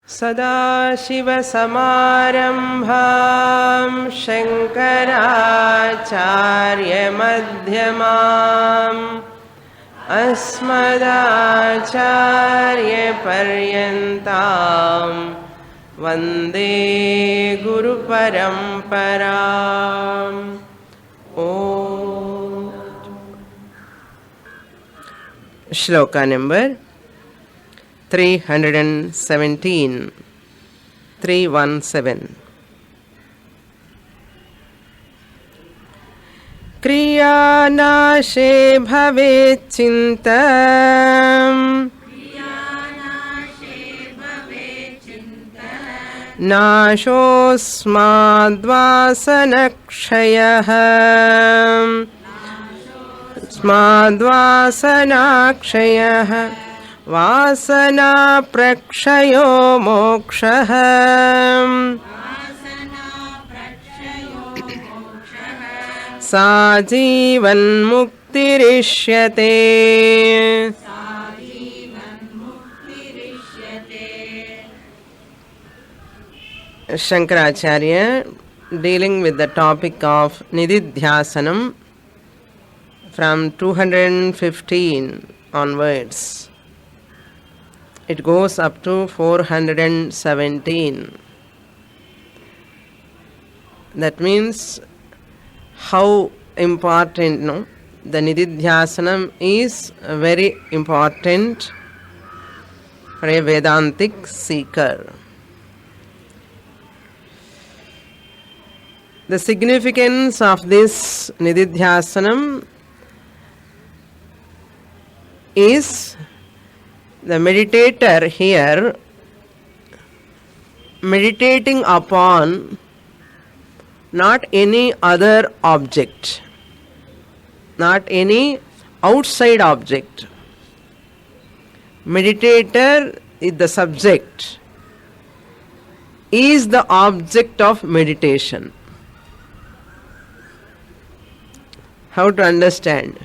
सदाशिवसमारम्भां शङ्कराचार्यमध्यमाम् अस्मदाचार्यपर्यन्तां वन्दे गुरुपरम्पराम्। ओम। श्लोका नंबर 317 317 क्रियानाशे भवेच्चिन्ता नाशोऽस्माद्वासनक्षयः स्माद्वासनाक्षयः वासना प्रक्षयो मोक्षः सा जीवन्मुक्तिरिष्यते। Shankaracharya dealing with the topic of Nididhyasanam from 215 onwards. It goes up to 417. That means how important the Nididhyasanam is very important for a Vedantic seeker. The significance of this Nididhyasanam is the meditator here meditating upon not any other object, not any outside object. Meditator is the subject, is the object of meditation. How to understand?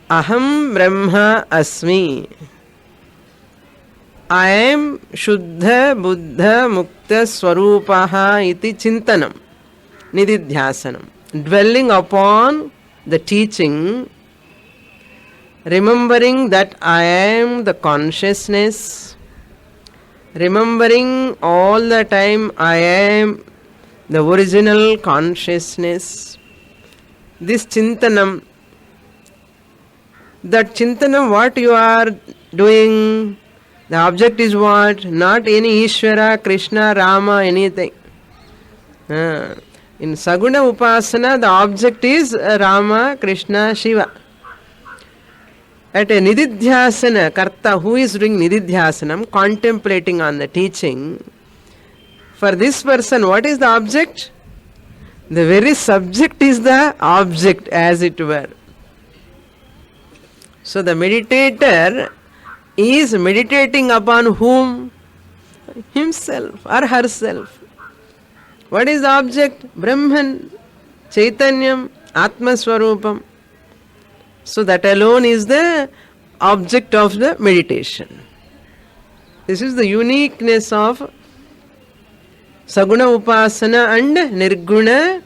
Aham Brahma Asmi. I am Shuddha Buddha Mukta Swarupaha iti Chintanam, Nididhyasanam. Dwelling upon the teaching, remembering that I am the consciousness, remembering all the time I am the original consciousness. This Chintanam, that Chintanam, what you are doing, the object is what? Not any Ishvara, Krishna, Rama, anything. In Saguna Upasana, the object is Rama, Krishna, Shiva. At a Nididhyasana, Karta, who is doing Nididhyasanam, contemplating on the teaching, for this person, what is the object? The very subject is the object, as it were. So the meditator is meditating upon whom? Himself or herself. What is the object? Brahman, Chaitanyam, Atma Swarupam. So that alone is the object of the meditation. This is the uniqueness of Saguna Upasana and Nirguna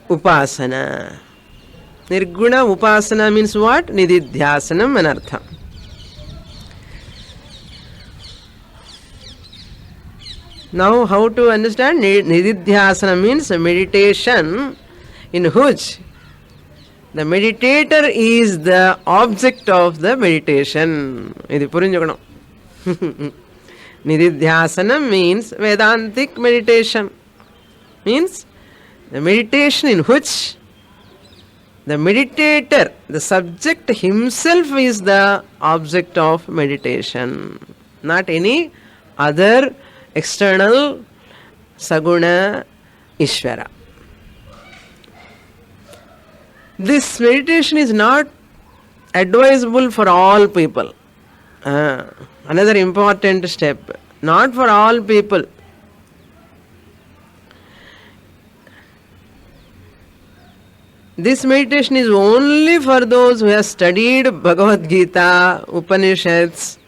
Upasana. Nirguna Upasana means what? Nididhyasanam anartha. Now how to understand? Nididhyasana means meditation in which the meditator is the object of the meditation. Idi purinjakanam. Nididhyasanam means Vedantic meditation. Means the meditation in which the meditator, the subject himself is the object of meditation. Not any other external Saguna Ishvara. This meditation is not advisable for all people. Another important step. Not for all people. This meditation is only for those who have studied Bhagavad Gita, Upanishads,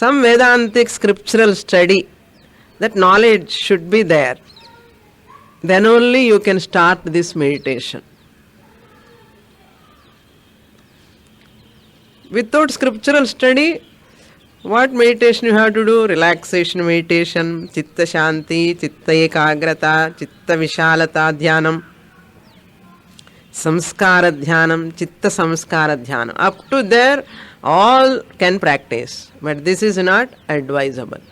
some Vedantic scriptural study. That knowledge should be there. Then only you can start this meditation. Without scriptural study, what meditation you have to do? Relaxation meditation, chitta shanti, chitta ekagrata, chitta vishalata dhyanam, samskara dhyanam, chitta samskara dhyanam. Up to there, all can practice. But this is not advisable.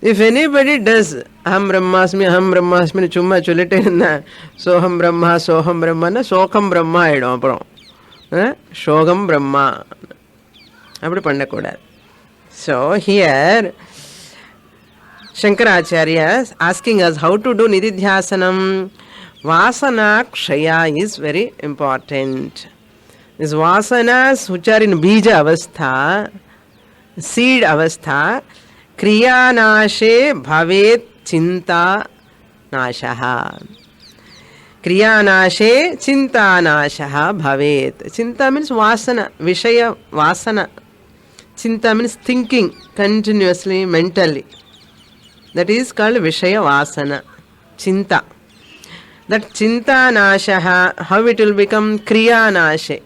If anybody does aham brahmasmi chumma chulite soham brahma na sokam brahma aidum appuram shogam brahma appadi pannakoodadu. So here Shankaracharya is asking us how to do nididhyasanam. Vasana kshaya is very important. These vasanas which are in bija avastha, seed avastha, kriya nashe bhavet chinta nashaha. Kriya nashe chinta nashaha bhavet. Chinta means vasana, vishaya vasana. Chinta means thinking continuously, mentally. That is called vishaya vasana. Chinta. That chinta nashaha, how it will become kriya nashe.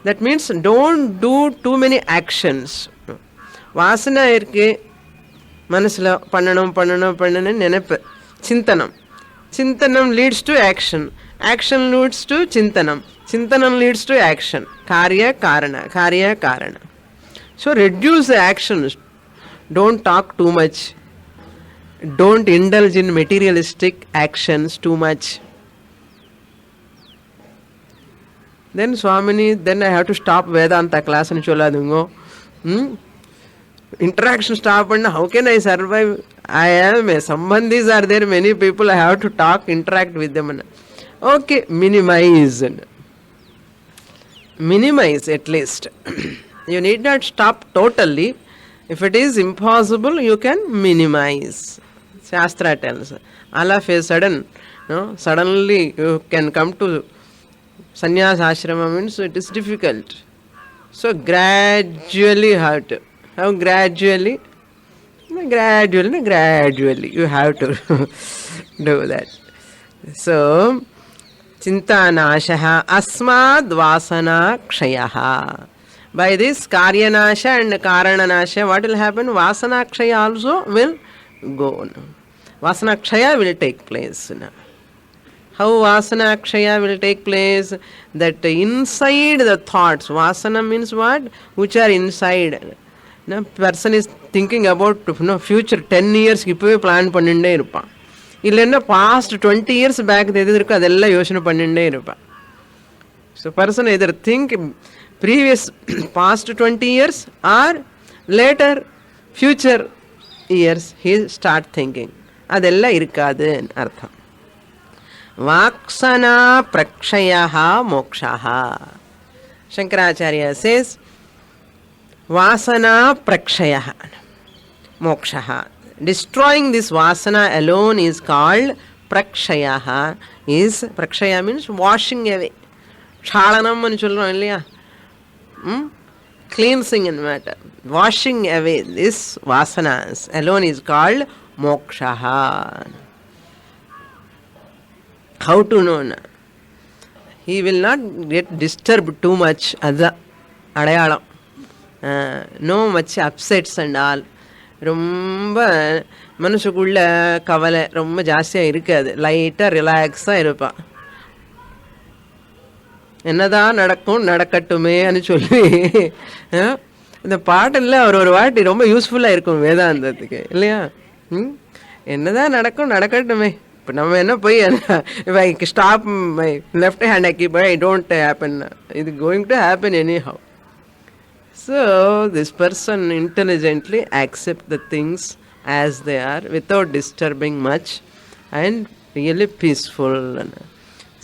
That means don't do too many actions. Vasana irke manasla pananam nenepu. Chintanam leads to action. Action leads to chintanam. Chintanam leads to action. Karya karana. So reduce the actions. Don't talk too much. Don't indulge in materialistic actions too much. Then Swamini, then I have to stop Vedanta class and chola dungo. Interaction stop and how can I survive? I am a sambandhis are there, many people I have to talk, interact with them. Okay, minimize. Minimize at least. You need not stop totally. If it is impossible, you can minimize. Shastra tells. All of a sudden, suddenly you can come to sannyas ashrama means it is difficult. So gradually have to. How gradually? Gradually you have to do that. So, chinta nashaha asmad vasana kshayaha. By this karya nasha and karana nasha, what will happen? Vasana kshaya also will go. Vasana kshaya will take place. How vasana kshaya will take place? That inside the thoughts, vasana means what? Which are inside. Person is thinking about future 10 years இப்பவே plan பண்ணிட்டே இருப்பான். இல்லைன்னா past 20 years back எது இருக்கோ அதெல்லாம் யோசனை பண்ணிட்டே இருப்பான். So person either think previous past 20 years or later future years he start thinking. அதெல்லாம் இருக்காது அர்த்தம். வாக்சனா பிரக்ஷயஹ மோக்ஷஹ. Shankaracharya says Vasana prakshaya moksha. Destroying this vasana alone is called prakshaya. Prakshaya means washing away. Chalanam ani solrom illaya. Cleansing in matter. Washing away this vasanas alone is called moksha. How to know? He will not get disturbed too much. Adha adayalam. No much upsets and all. ரொம்ப மனசுக்குள்ள கவலை ரொம்ப ஜாஸ்தியாக இருக்காது. லைட்டாக ரிலாக்ஸாக இருப்பான். என்னதான் நடக்கும் நடக்கட்டுமேன்னு சொல்லி இந்த பாட்டில் ஒரு வாட்டி ரொம்ப யூஸ்ஃபுல்லாக இருக்கும் வேதாந்தத்துக்கு இல்லையா? என்னதான் நடக்கும் நடக்கட்டுமே. இப்போ நம்ம என்ன போய் if I stop my left hand I keep it don't happen. It is going to happen anyhow. So this person intelligently accept the things as they are without disturbing much and really peaceful.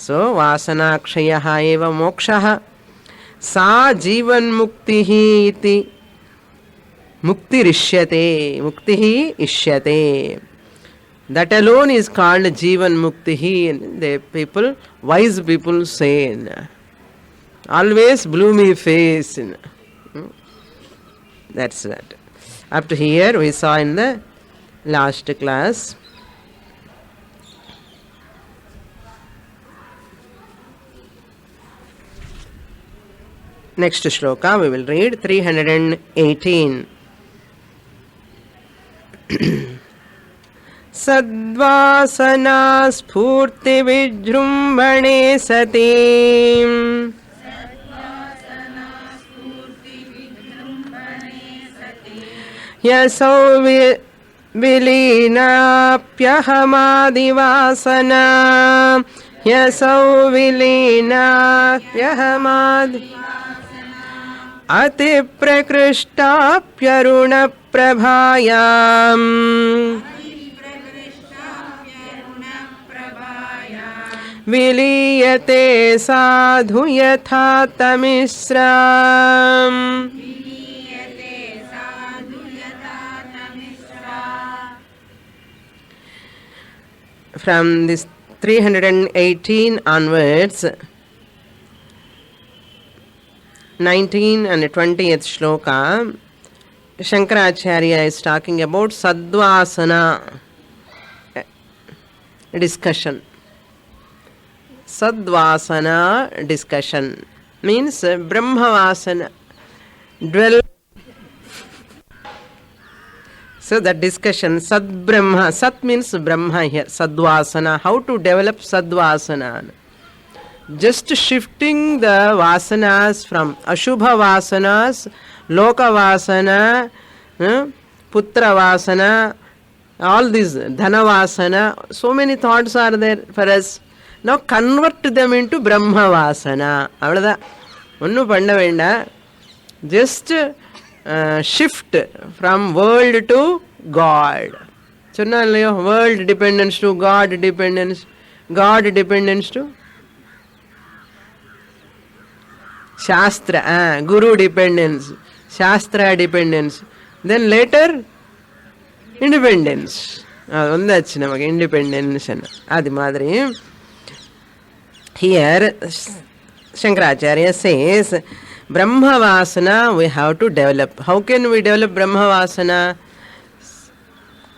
So vasana kshayaha eva mokshaha sa jivan muktihi iti muktihi ishyate. That alone is called jivan muktihi. The people, wise people say, always gloomy face. That's that. Up to here we saw in the last class. Next shloka we will read 318. Sadvasana spurti vijrumbane sati yasau vilinapyahamadivasana yasau vilinapyahamadi ati prakrishtaapyaruna prabhayam viliyate sadhu yatha tamisram. From this 318 onwards, 19 and 20th shloka, Shankaracharya is talking about Sadvasana discussion. Sadvasana discussion means Brahmavasana. Dwell. So that discussion, Sad Brahma, Sat means Brahma here, Sadvasana. How to develop Sadvasana? Just shifting the vasanas from Ashubha vasanas, Loka vasana, Putra vasana, all these Dhana vasana, so many thoughts are there for us. Now convert them into Brahma vasana. Avladha. Onnu panna venda. Just shift from world to God. Chonnalliyo, world dependence to God dependence. God dependence to Shastra, Guru dependence, Shastra dependence. Then later, independence. Ondachu namak independence. Adi madri. Here, Shankaracharya says, Brahmavasana we have to develop. How can we develop Brahmavasana?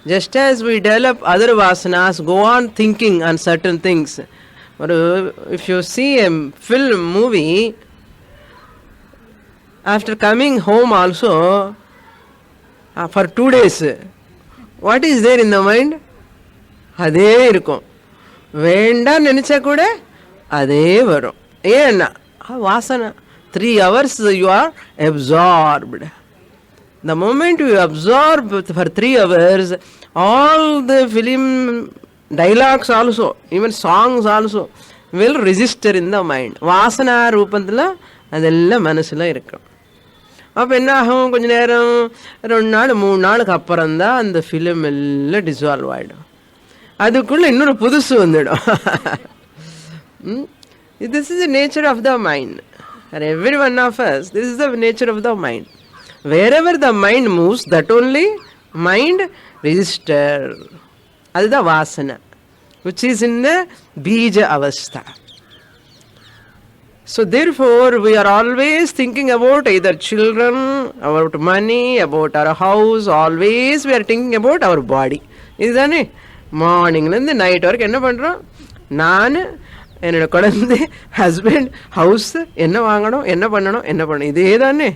Just as we develop other vasanas, go on thinking on certain things. Or if you see a film, movie, after coming home also, for 2 days, what is there in the mind? Adhe irukum. Venda nenicha kuda adhe varum. Ena vasana. 3 hours you are absorbed. The moment you absorb for 3 hours, all the film dialogues also, even songs also, will register in the mind. Vasana ரூபத்தில் அதெல்லாம் மனசில் இருக்கும். அப்போ என்ன ஆகும்? கொஞ்ச நேரம் 2 நாள் 3 நாளுக்கு அப்புறம் தான் அந்த ஃபிலிம் எல்லாம் டிசால்வ் ஆகிடும். அதுக்குள்ளே இன்னொரு புதுசு வந்துடும். This is the nature of the mind. For every one of us, this is the nature of the mind. Wherever the mind moves, that only mind register. That is the vasana, which is in the bija avastha. So therefore, we are always thinking about either children, about money, about our house. Always we are thinking about our body. Isn't it? Morning and the night work. Enna pandrom? Naan என்னோட குழந்தை, husband, house, என்ன வாங்கணும், என்ன பண்ணணும், என்ன பண்ணணும், இதே தானே.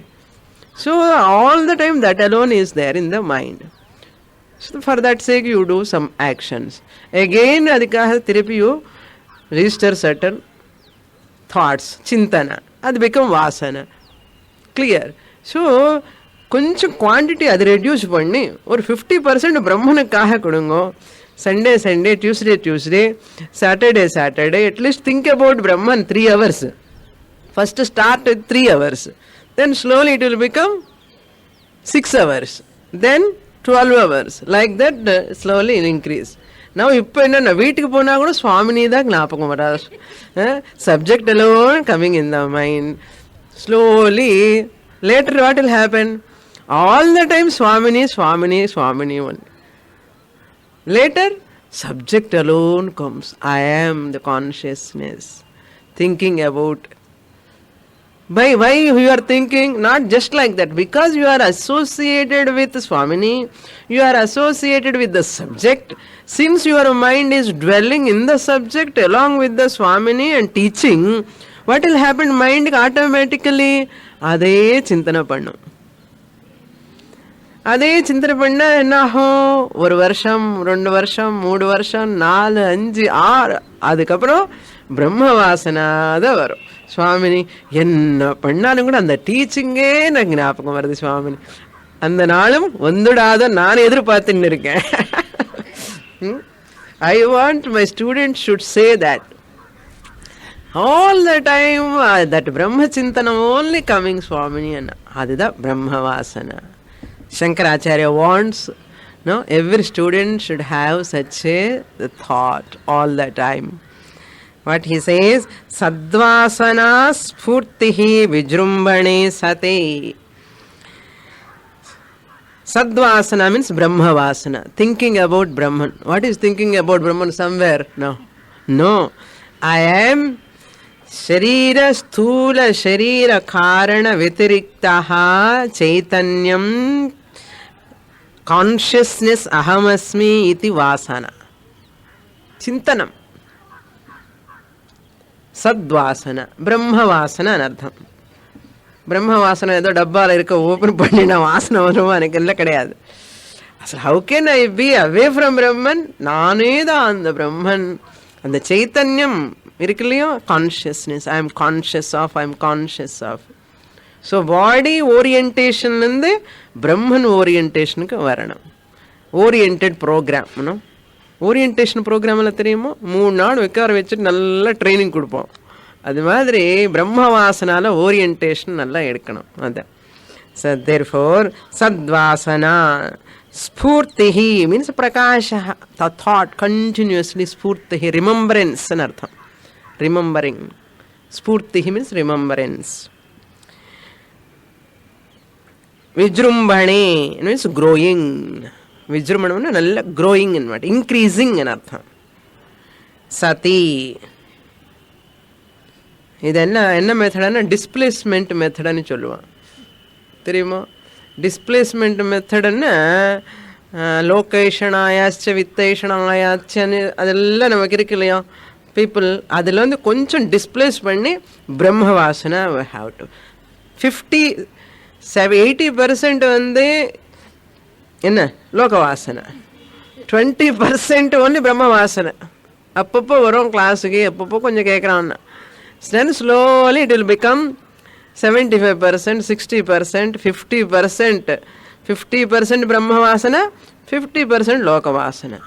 So all the time that alone is there in the mind. So for that sake you do some actions. Again அதுக்காக திருப்பி யூ ரிஜிஸ்டர் சர்டன் தாட்ஸ், சிந்தனை, அது பிகம் வாசனை. கிளியர்? ஸோ கொஞ்சம் குவான்டிட்டி அது ரெடியூஸ் பண்ணி ஒரு 50% பிரம்மனுக்காக கொடுங்க. Sunday, Tuesday, Saturday, at least think about Brahman 3 hours. First start with 3 hours. Then slowly it will become 6 hours. Then 12 hours. Like that slowly it increase. Now, இப்போ என்ன வீட்டுக்கு போனா கூட சுவாமினி தான் ஞாபகம் வராது. Subject alone coming in the mind. Slowly, later what will happen? All the time Swamini only. Later, subject alone comes. I am the consciousness. Thinking about Why you are thinking? Not just like that. Because you are associated with Swamini, you are associated with the subject. Since your mind is dwelling in the subject along with the Swamini and teaching, what will happen? Mind automatically அதே சிந்தனை பண்ணும். அதே சிந்தனை பண்ண என்ன ஆகும்? ஒரு வருஷம், 2 வருஷம், 3 வருஷம், 4, 5, 6, அதுக்கப்புறம் பிரம்ம வாசனா தான் வரும். சுவாமினி என்ன பண்ணாலும் கூட அந்த டீச்சிங்கே எனக்கு ஞாபகம் வருது சுவாமினி. அந்த நாளும் வந்துடாத நான் எதிர்பார்த்துன்னு இருக்கேன். I want my students should say that all the time, that Brahma Chintanam only coming Swamini, and adida Brahma Vasana. Shankaracharya wants, no, every student should have such a thought all the time. What he says, Sadvasana Spurtihi Vijrumbane Sate. Sadvasana means Brahma Vasana, thinking about Brahman. What is thinking about Brahman? Somewhere? No. I am Sharira Sthula Sharira Karana Vitiriktaha Chaitanyam Consciousness Ahamasmi iti Vasana. Chintanam. Sadvasana. Brahma Vasana anartham. பிரம்ம வாசனை ஏதோ டப்பாவில் இருக்க open பண்ணி நான் வாசனை வருமா எனக்கு எல்லாம் கிடையாது. அசல் how can I be away from Brahman? நானே தான் அந்த பிரம்மன். அந்த சைத்தன்யம் இருக்கு இல்லையோ, consciousness. I am conscious of. So body ஓரியன்டேஷன்லேருந்து பிரம்மன் ஓரியன்டேஷனுக்கு வரணும். Oriented program. ஓரியன்டேஷன் ப்ரோக்ராமில் தெரியுமோ, 3 நாள் உட்கார வச்சுட்டு நல்லா ட்ரைனிங் கொடுப்போம். அது மாதிரி பிரம்ம வாசனால ஓரியன்டேஷன் நல்லா எடுக்கணும். அதான். So therefore sadvasana spurtihi means prakasha, the thought continuously. Spurtihi remembrance an artham, remembering. Spurtihi means remembrance. Vijrumbane means growing. Vijrumbane nalla growing and what, increasing an artham. Sati, இதெல்லாம் என்ன மெத்தடான displacement மெத்தடான்னு சொல்லுவான் தெரியுமா? Displacement மெத்தடுன்னு லோகேஷனாயாச்ச வித்தேஷனாயாச்சன்னு அதெல்லாம் நமக்கு இருக்கு இல்லையா people. அதில் வந்து கொஞ்சம் டிஸ்பிளேஸ் பண்ணி பிரம்ம வாசனை ஹாவ் டு 80% வந்து என்ன லோக வாசனை, 20% ஒன்லி பிரம்ம வாசனை. அப்பப்போ வரும் கிளாஸுக்கு, அப்பப்போ கொஞ்சம் கேட்குறான்னா. Then slowly it will become 75%, 60%, 50%. 50% Brahma Vasana, 50% Loka Vasana.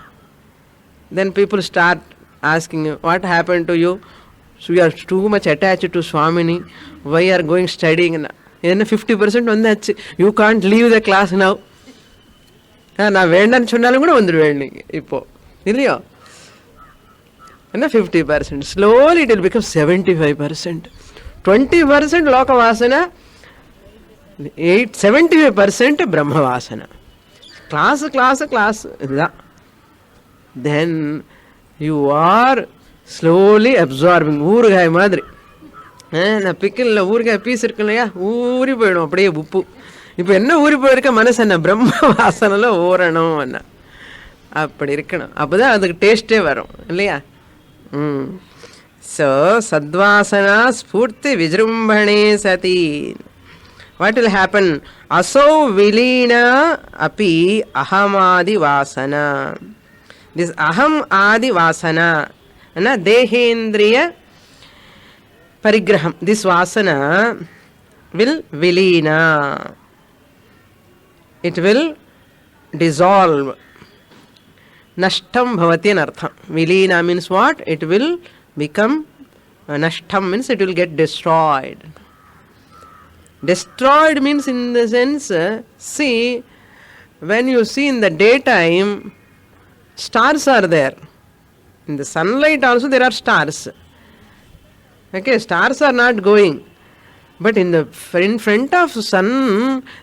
Then people start asking you, what happened to you? So you are too much attached to Swamini. Why are going studying? Then 50% vandachu. You can't leave the class now. நான் வேண்டான்னு சொன்னாலும் கூட வந்துடுவேன் நீங்கள் இப்போ இல்லையோ. என்ன 50%, slowly it will become 75%. 20% Loka Vasana, 75% Brahma Vasana. Class இதுதான். Then you are slowly absorbing. ஊறுகாய் மாதிரி. நான் பிக்கில் ஊறுகாய் பீஸ் இருக்கு இல்லையா, ஊறி போயிடும் அப்படியே உப்பு. இப்போ என்ன ஊறி போயிருக்க மனசு என்ன, பிரம்ம வாசனைல ஊறணும் என்ன, அப்படி இருக்கணும். அப்போதான் அதுக்கு டேஸ்டே வரும் இல்லையா. So sadvasana spurti vijrumbhane sati. What will happen? Aso vilina api ahamadi vasana. This aham adi vasana, na dehendriya parigraham, this vasana will vilina, it will dissolve. Nashtam bhavati an artham. Vilina means what? It will become, nashtam means it will get destroyed. Destroyed means in the sense, see, when you see in the daytime, stars are there. In the sunlight also there are stars. Okay, stars are not going. But in front of sun,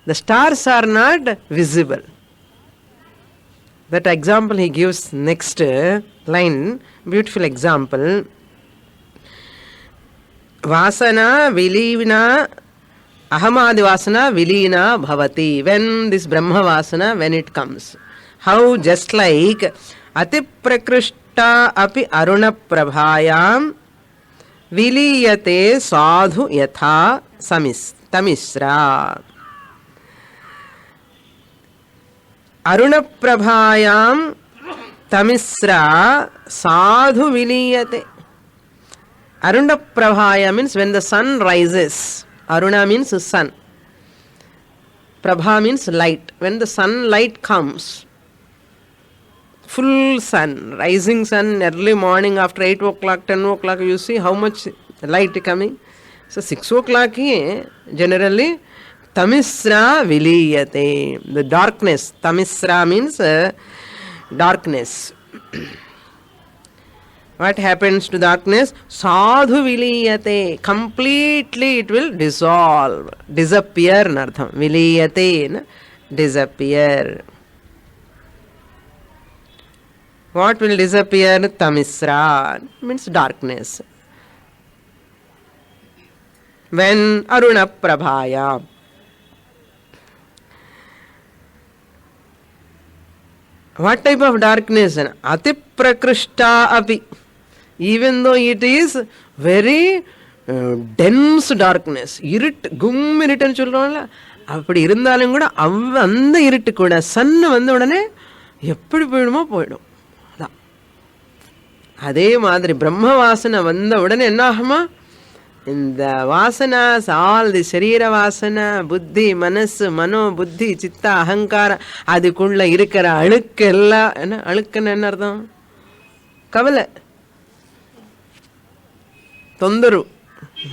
the stars are not visible. That example he gives next line, beautiful example. Vasana vilina ahamadi vasana vilina bhavati. When this Brahma Vasana, when it comes. How? Just like atiprakrishta api aruna prabhayam viliyate sadhu yatha tamisra. Aruna prabhayam tamisra sadhu viliyate. Aruna prabhaya means when the sun rises. Aruna means sun. Prabha means light. When the sunlight comes, full sun, rising sun, early morning after 8 o'clock, 10 o'clock, you see how much light coming. So 6 o'clock generally tamisra viliyate. The darkness. Tamisra means darkness. What happens to darkness? Sadhu viliyate. Completely it will dissolve. Disappear. Nartham. Viliyate. Disappear. What will disappear? Tamisra. Means darkness. When Aruna Prabhaya. What type of darkness? Atiprakrishta api. Even though it is very dense darkness. Irit, gum irit nu solrala. Appadi irundhalum kuda andha irit kuda sun vanda udane eppadi poidumo poidum. அதே மாதிரி பிரம்ம வாசனை வந்த உடனே என்ன ஆகுமா? இந்த Vasana all the சரீர வாசனை, புத்தி, மனசு, மனோ, புத்தி, சித்த, அகங்காரம், அதுக்குள்ள இருக்கிற அழுக்கு எல்லாம் என்ன அழுக்குன்னு என்ன அர்த்தம்? கவலை, தொந்தரவு,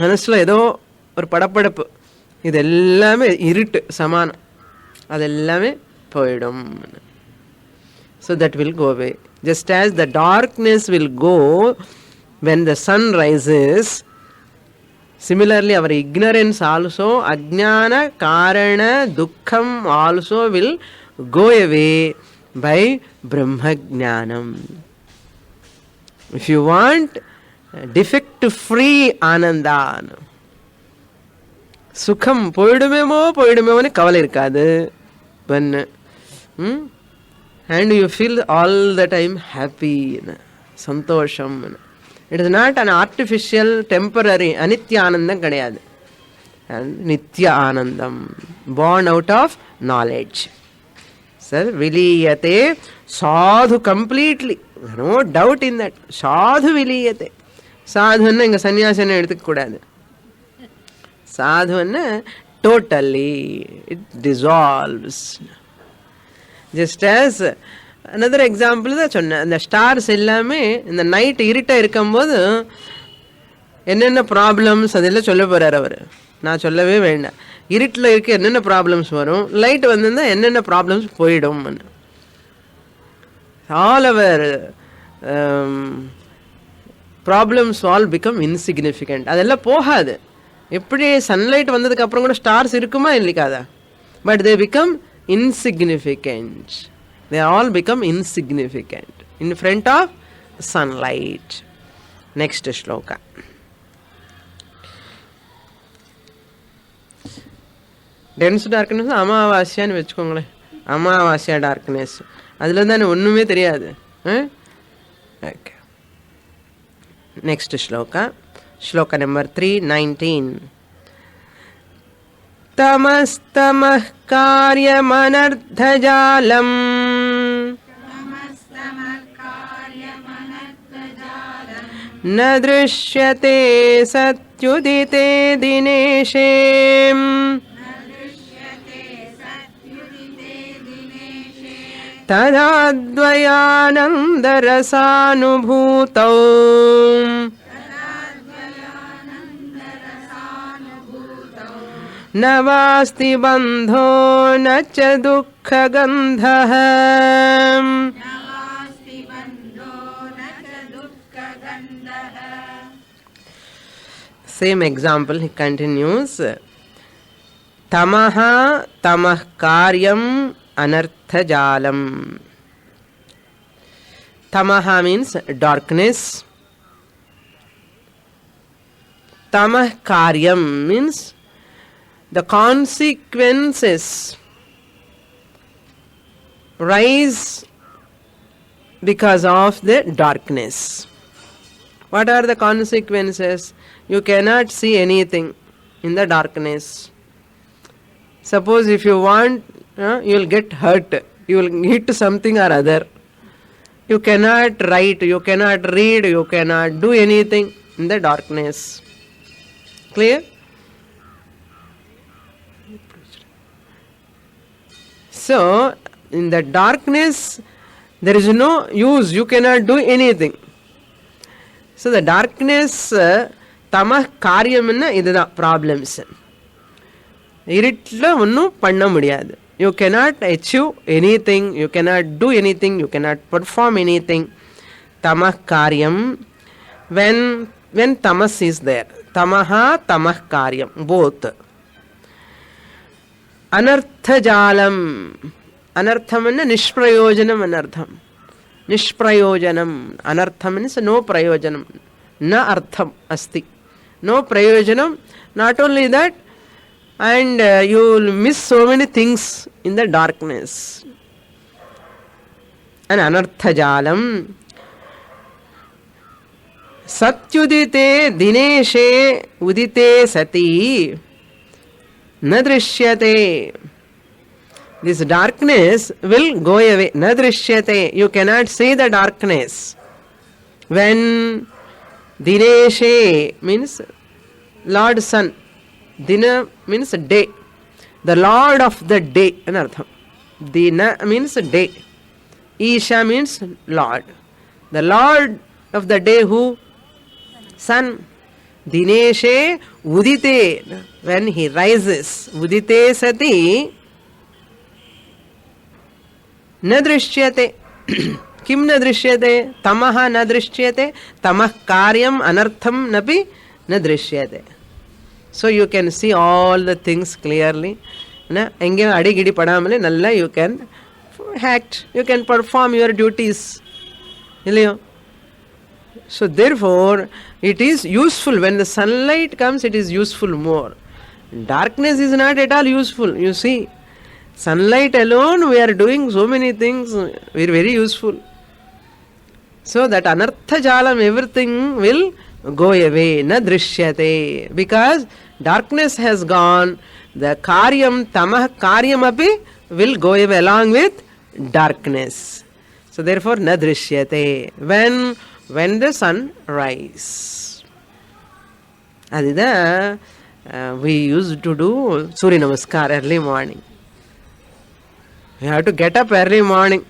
மனசுல ஏதோ ஒரு படப்படப்பு, இது எல்லாமே இருட்டு சமானம், அதெல்லாமே போயிடும். So that will go away. Just as the darkness will go when the sun rises, similarly our ignorance also, ajnana karana dukkham also will go away by Brahma Jnanam. If you want defect free ananda, sukham poidumemo ni kavala irukadu, and you feel all the time happy, santosham. It is not an artificial, temporary, anitya anandam kadayadu. And nitya anandam, born out of knowledge. Sir, viliyate sadhu completely. No doubt in that. Sadhu viliyate. Sadhu anna inga sannyasana eduthuka kudadu. Sadhu anna totally, it dissolves. Just as another example தான் சொன்னேன். அந்த stars எல்லாமே இந்த night இருட்டாக இருக்கும்போது என்னென்ன problems அதெல்லாம் சொல்ல போகிறார் அவர். நான் சொல்லவே வேண்டாம். இருட்டில் இருக்க என்னென்ன ப்ராப்ளம்ஸ் வரும், லைட் வந்திருந்தால் என்னென்ன ப்ராப்ளம்ஸ் போயிடும். All our problems all become insignificant. அதெல்லாம் போகாது. எப்படி சன்லைட் வந்ததுக்கு அப்புறம் கூட ஸ்டார்ஸ் இருக்குமா இல்லைக்காதா? But they become insignificant. They all become insignificant in front of sunlight. Next shloka. Dense darkness amavasya nu vechukongale. Amavasya darkness. Adula dhaan onnume theriyadu. Okay. Next shloka. Shloka number 319. तमस्तमः कार्यमनर्थजालम् न दृश्यते सत्युदिते दिनेशे तदाद्वयानन्दरसानुभूतौ न वास्ति बन्धो न च दुःखगन्धः. Same example, he continues. Tamaha tamah karyam anarthajalam. Tamaha means darkness. tamah karyam means the consequences rise because of the darkness. What are the consequences? You cannot see anything in the darkness. Suppose if you want, you will get hurt. You will hit something or other. You cannot write, you cannot read, you cannot do anything in the darkness. Clear? So, in the darkness, there is no use, you cannot do anything. So, the darkness, tamah karyamna idha problems. Irritla onnu panna mudiyadu. You cannot achieve anything, you cannot do anything, you cannot perform anything. Tamah karyam, when tamas is there. Tamaha, tamah karyam, both. Anartha jalam. Anartham is nishprayojanam anartham. Nishprayojanam. Anartham means no prayojanam. Na artham asti. No prayojanam. Not only that, and you will miss so many things in the darkness. And anartha jalam. Satyudite dineshe udite sati na drishyate. This darkness will go away. Na drishyate. You cannot see the darkness. When dineshe means Lord Sun. Dina means day. The Lord of the day. Anartham. Dina means day. Isha means Lord. The Lord of the day who? Sun. Dineshe udite. When he rises. Udite sati. Na drishyate. Kim na drishyate? Tamaha na drishyate. Tamah karyam anartham napi na drishyate. So you can see all the things clearly. Engge adi gidi padamale nalla you can act. You can perform your duties. So therefore, it is useful. When the sunlight comes, it is useful more. Darkness is not at all useful. You see, sunlight alone, we are doing so many things. We are very useful. So that anartha jalam, everything will go away. Na drishyate. Because darkness has gone. The karyam, tamah karyam api will go away along with darkness. So therefore, na drishyate. When the sun rises. Adida, we used to do Surya Namaskar early morning. You have to get up early morning.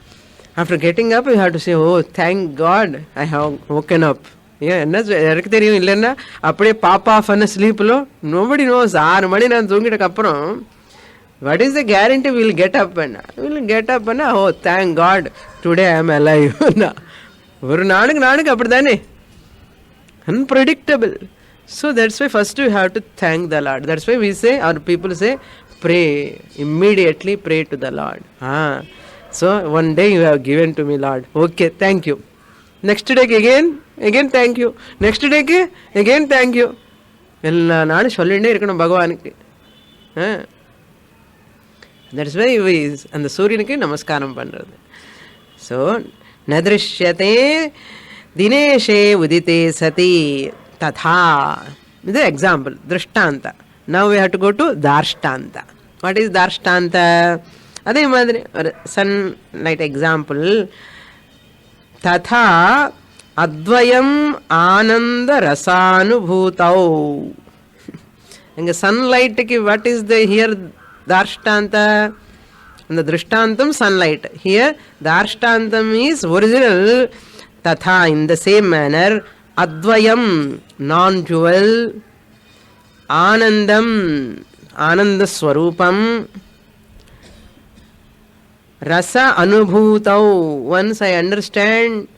After getting up, you have to say, oh, thank God I have woken up. Nobody knows. What is the guarantee we will get up? We will get up and oh, thank God, today I am alive. Unpredictable. So that's why first you have to thank the Lord. That's why we say, our people say, pray. Immediately pray to the Lord. So one day you have given to me, Lord. Okay, thank you. Next day again thank you. Next day again thank you. That's why we and the Suryaniki namaskaram pandrathu. So nadrishyate dineshe udite sati tatha. This is an example, drishtanta. Now we have to go to darshtanta. What is darshtanta? Adhe madri sunlight example. Tatha advayam ananda rasanubhutau. And the sunlight, what is the here darshtanta? And the drishtantam sunlight. Here darshantam is original. Tatha, in the same manner, advayam, non-dual, anandam, ananda swarupam, rasa anubhutau. Once I understand,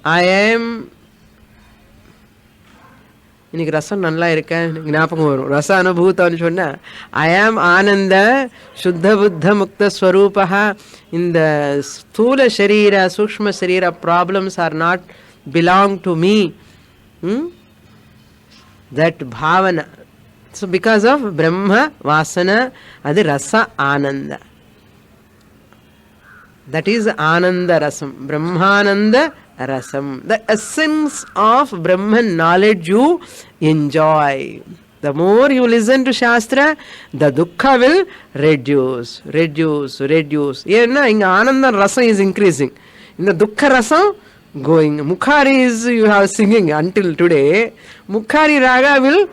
I am. இன்னைக்கு ரசம் நல்லா இருக்கேன் ஞாபகம் வரும் ரச அனுபூதம்னு சொன்னா ஐ ஆம் ஆனந்த சுத்த புத்த முக்த ஸ்வரூபா. இந்த ஸ்தூல sharira sukshma sharira problems are not belong to me. that bhavana. So because of Brahma Vasana, adi rasa ananda. That is Ananda Rasam, Brahmananda Rasam. The essence of Brahman knowledge you enjoy. The more you listen to Shastra, the dukkha will reduce. Yenna, in Ananda Rasa is increasing. In the dukkha Rasa, going. Mukhari is, you have singing until today. Mukhari Raga will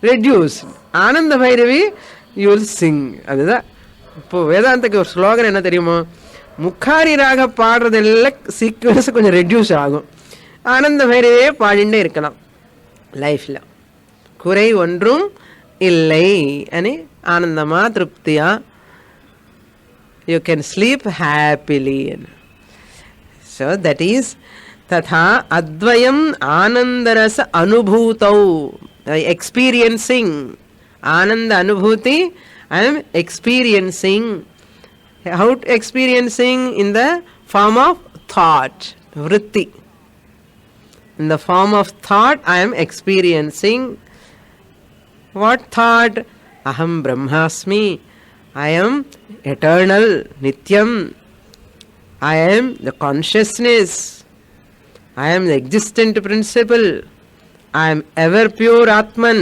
reduce. Ananda Bhairavi, you will sing. அதுதான் இப்போ வேதாந்தக்கு ஒரு slogan என்ன தெரியுமோ, முக்காரி ராக பாடுறதெல்லாம் sequence கொஞ்சம் reduce ஆகும், ஆனந்த பைரவே பாடிண்டே இருக்கலாம் லைஃப்பில், குறை ஒன்றும் இல்லை అని ఆనందమా తృప్తియా, you can sleep happily. So that is tatha advayam anandarasa anubhutau, experiencing ananda anubhuti. I am experiencing. How experiencing? In the form of thought, vritti. In the form of thought I am experiencing. What thought? Aham brahmasmi, I am eternal, nityam, I am the consciousness, I am the existent principle, I am ever pure Atman,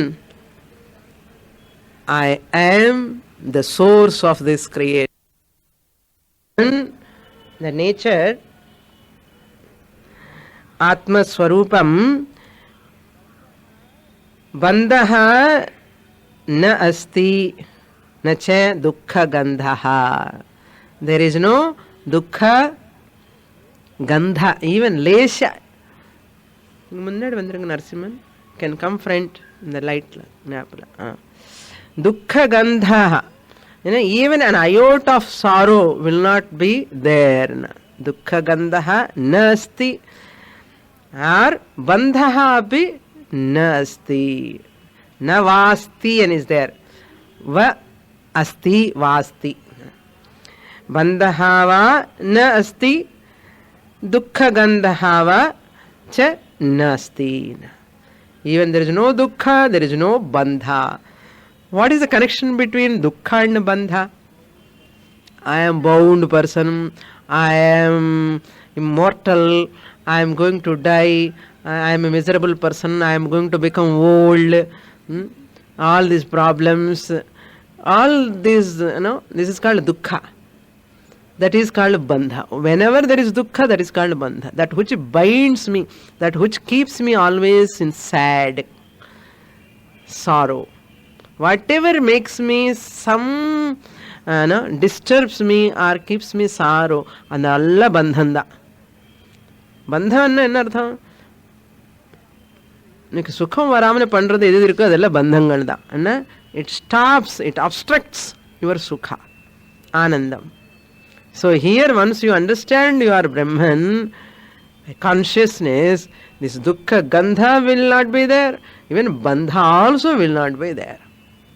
I am the source of this creation. The nature, Atma Swarupam, Bandhaha na asti, na cha dukkha gandhaha. There is no dukkha gandha, even lesha. Munnadu vandirunga Narasimhan, can come front in the light. Dukkha gandha, even an iota of sorrow will not be there. Dukkha gandha nasti, or bandhaha api nasti. Na vasti and is there. Va asti vasti. Bandhava na asti, dukkha gandhava cha nasti. Even there is no dukkha, there is no bandha. What is the connection between dukkha and bandha? I am bound person, I am immortal, I am going to die, I am a miserable person, I am going to become old. All these problems, all these, this is called dukkha. That is called bandha. Whenever there is dukkha, that is called bandha. That which binds me, that which keeps me always in sad sorrow. Whatever makes me some, disturbs me or keeps me sorrow, adalla bandhanda. Bandha enna artham? Nik sukham varamane pandrathu edu irukku adella bandhangal da. Anna it stops, it obstructs your sukha, anandam. So here once you understand you are Brahman consciousness, this dukkha gandha will not be there, even bandha also will not be there.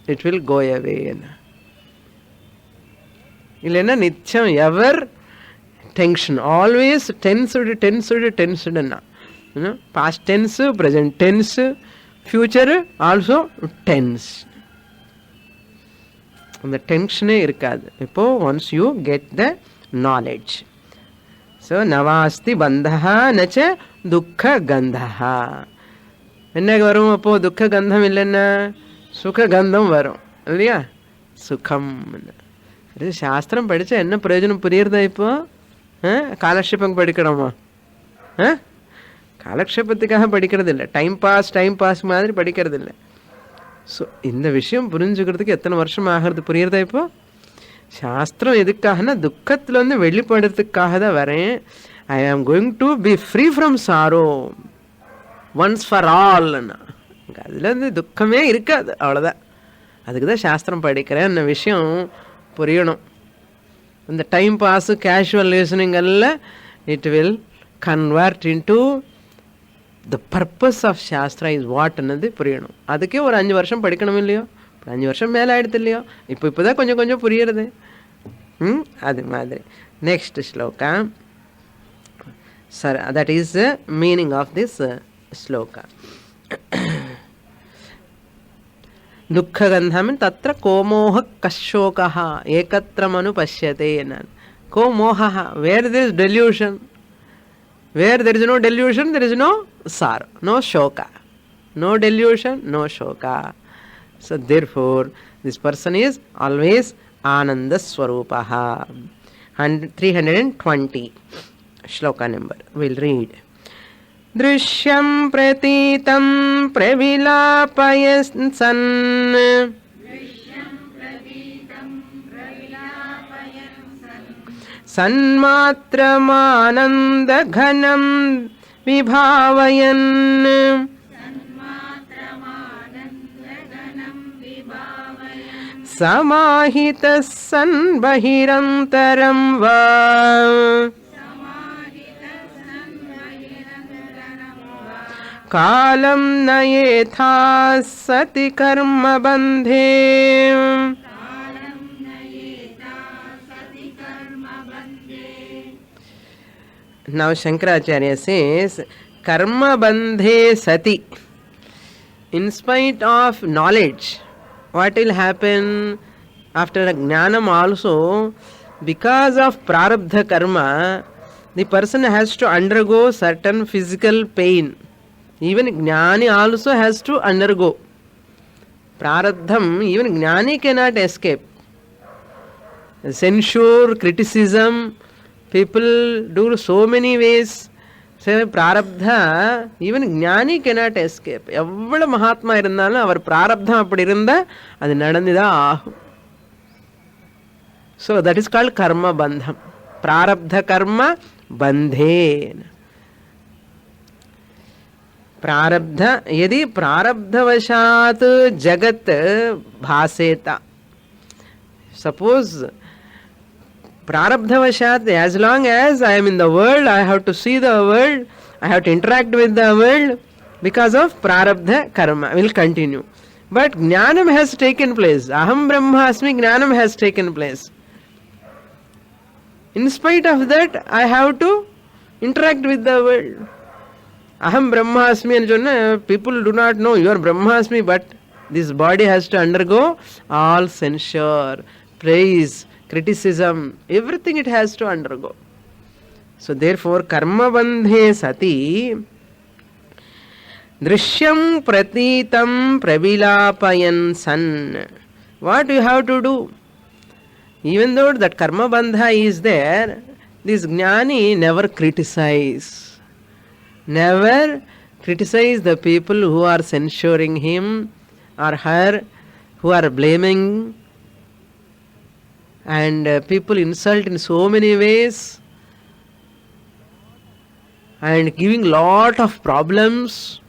It will go away. Illena nityam ever tension, always tensed. Past tense, present tense, future also tense. And the tension irukadu. Ipo once you get the knowledge. So navasti bandhaha nacha dukkha gandhaha. Enna varum appo dukkha gandham illenna sukha gandham varum இல்லையா? சுகம். சாஸ்திரம் படித்தா என்ன பிரயோஜனம் புரியுறதா? இப்போ காலக்ஷேபம் படிக்கணுமா? காலக்ஷேபத்துக்காக படிக்கிறது இல்லை, டைம் பாஸ் மாதிரி படிக்கிறது இல்லை. ஸோ இந்த விஷயம் புரிஞ்சுக்கிறதுக்கு எத்தனை வருஷம் ஆகிறது புரியுறதா? இப்போ சாஸ்திரம் எதுக்காகனா துக்கத்தில் வந்து வெளிப்படுறதுக்காக தான் வரேன். I am going to be free from sorrow once for ஆல்னா, அதில் வந்து துக்கமே இருக்காது, அவ்வளோதான். அதுக்கு தான் சாஸ்திரம் படிக்கிறேன். அந்த விஷயம் புரியணும். இந்த டைம் பாஸு கேஷுவல் லிசனிங் எல்லாம் it will convert into the purpose of shastra is வாட்னது புரியணும். அதுக்கே ஒரு 5 வருஷம் படிக்கணும் இல்லையோ? 5 வருஷம் மேலே ஆயிடுது இல்லையோ? இப்போ தான் கொஞ்சம் கொஞ்சம் புரியுறது. அது மாதிரி நெக்ஸ்ட் ஸ்லோகா. Sir, that is the meaning of this shloka. Dukkha-gandham tatra ko moha kashokaha ekatramanu pashyate. Ko moha, where there is delusion. Where there is no delusion, there is no sorrow, no shoka. No delusion, no shoka. So therefore, this person is always Ananda Swarupaha. 320 shloka number. We'll read. Drishyam pratitam pravilapayasan Sanmatramananda ghanam vibhavayan Samahitas san bahirantaram va Kalam nayetha sati karma bandhe. Now Shankaracharya says, karma bandhe sati. In spite of knowledge, what will happen after jnanam also? Because of prarabdha karma, the person has to undergo certain physical pain. Even jnani also has to undergo. Prarabdham, even jnani cannot escape. Censure, criticism, people do so many ways. So, prarabdha, even jnani cannot escape. Evvada mahatma irundhalum avar prarabdham appadi irundha adu nadandida ahum. So that is called karma bandham. Prarabdha karma bandhe. Prarabdha, yadi prarabdhavashat jagat bhaseta. Suppose prarabdhavashat, as long as I am in the world, I have to see the world, I have to interact with the world because of prarabdha karma. Will continue. But jnanam has taken place. Aham brahmasmi jnanam has taken place. In spite of that, I have to interact with the world. Aham brahmasmi and jonna, people do not know you are brahmasmi, but this body has to undergo all censure, praise, criticism, everything it has to undergo. So therefore, karma bandhe sati drishyam pratitam pravilapayan san. What you have to do? Even though that karma bandha is there, this jnani never criticize. Never criticize the people who are censuring him or her, who are blaming, and people insult in so many ways and giving lot of problems